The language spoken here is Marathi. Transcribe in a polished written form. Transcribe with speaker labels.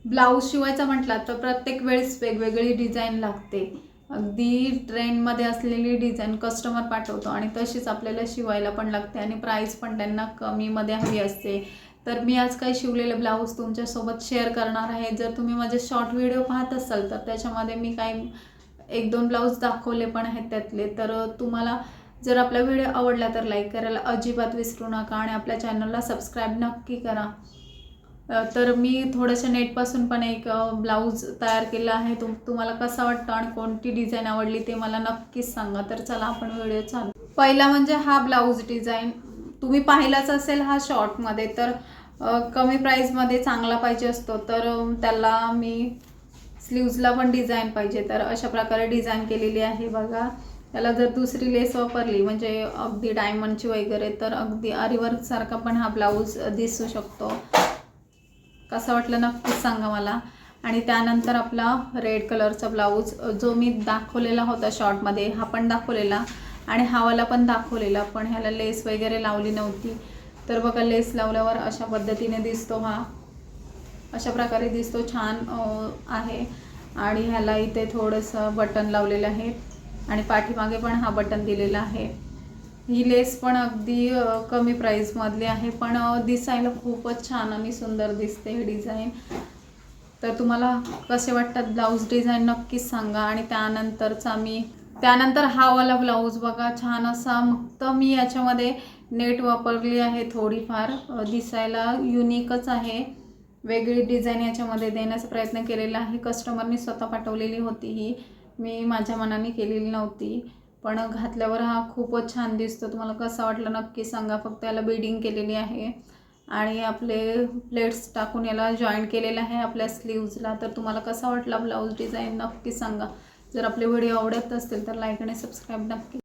Speaker 1: ब्लाऊज शिवायचा म्हटला तर प्रत्येक वेळेस वेगवेगळी डिझाईन लागते. अगदी ट्रेंडमध्ये असलेली डिझाईन कस्टमर पाठवतो आणि तशीच आपल्याला शिवायला पण लागते आणि प्राईस पण त्यांना कमीमध्ये हवी असते. तर मी आज काही शिवलेले ब्लाऊज तुमच्यासोबत शेअर करणार आहे. जर तुम्ही माझे शॉर्ट व्हिडिओ पाहत असाल तर त्याच्यामध्ये मी काही 1-2 ब्लाऊज दाखवले पण आहेत त्यातले. तर तुम्हाला जर आपला व्हिडिओ आवडला तर लाईक करायला अजिबात विसरू नका आणि आपल्या चॅनलला सबस्क्राईब नक्की करा. तर मी थोडंसं नेटपासून पण एक ब्लाऊज तयार केला आहे. तुम्हाला कसा वाटतं आणि कोणती डिझाईन आवडली ते मला नक्कीच सांगा. तर चला आपण व्हिडिओ चालू. पहिला म्हणजे हा ब्लाऊज डिझाईन तुम्ही पाहिलाच असेल हा शॉर्टमध्ये. तर कमी प्राईसमध्ये चांगला पाहिजे असतो तर त्याला मी स्लीव्जला पण डिझाईन पाहिजे तर अशा प्रकारे डिझाईन केलेली आहे बघा. त्याला जर दुसरी लेस वापरली म्हणजे अगदी डायमंडची वगैरे तर अगदी आरीवर्क सारखा पण हा ब्लाऊज दिसू शकतो. कसा वाटलं नक्कीच सांगा मला. आणि त्यानंतर आपला रेड कलरचा ब्लाऊज जो मी दाखवलेला होता शॉर्टमध्ये हा पण दाखवलेला आणि हावाला पण दाखवलेला पण ह्याला लेस वगैरे लावली नव्हती. तर बघा लेस लावल्यावर अशा पद्धतीने दिसतो. हा अशा प्रकारे दिसतो, छान आहे. आणि ह्याला इथे थोडंसं बटन लावलेलं आहे आणि पाठीमागे पण हा बटन दिलेला आहे. ही लेस पण अगदी कमी प्राईसमधली आहे पण दिसायला खूपच छान आणि सुंदर दिसते ही डिझाईन. तर तुम्हाला कसे वाटतात ब्लाऊज डिझाईन नक्कीच सांगा. आणि त्यानंतर हा वाला ब्लाऊज बघा छान असा. फक्त मी याच्यामध्ये नेट वापरली आहे थोडीफार, दिसायला युनिकच आहे. वेगळी डिझाईन याच्यामध्ये देण्याचा प्रयत्न केलेला आहे. कस्टमरनी स्वतः पाठवलेली होती ही, मी माझ्या मनाने केलेली नव्हती. पण घातल्यावर हा खूपच छान दिसतो. तुम्हाला कसा वाटला नक्की सांगा. फक्त याला बीडिंग केलेली आहे आणि आपले प्लेट्स टाकून याला जॉईंट केलेलं आहे आपल्या स्लीव्जला. तर तुम्हाला कसा वाटला ब्लाऊज डिझाईन नक्की सांगा. जर आपले व्हिडिओ आवडत असतील तर लाईक आणि सबस्क्राईब नक्की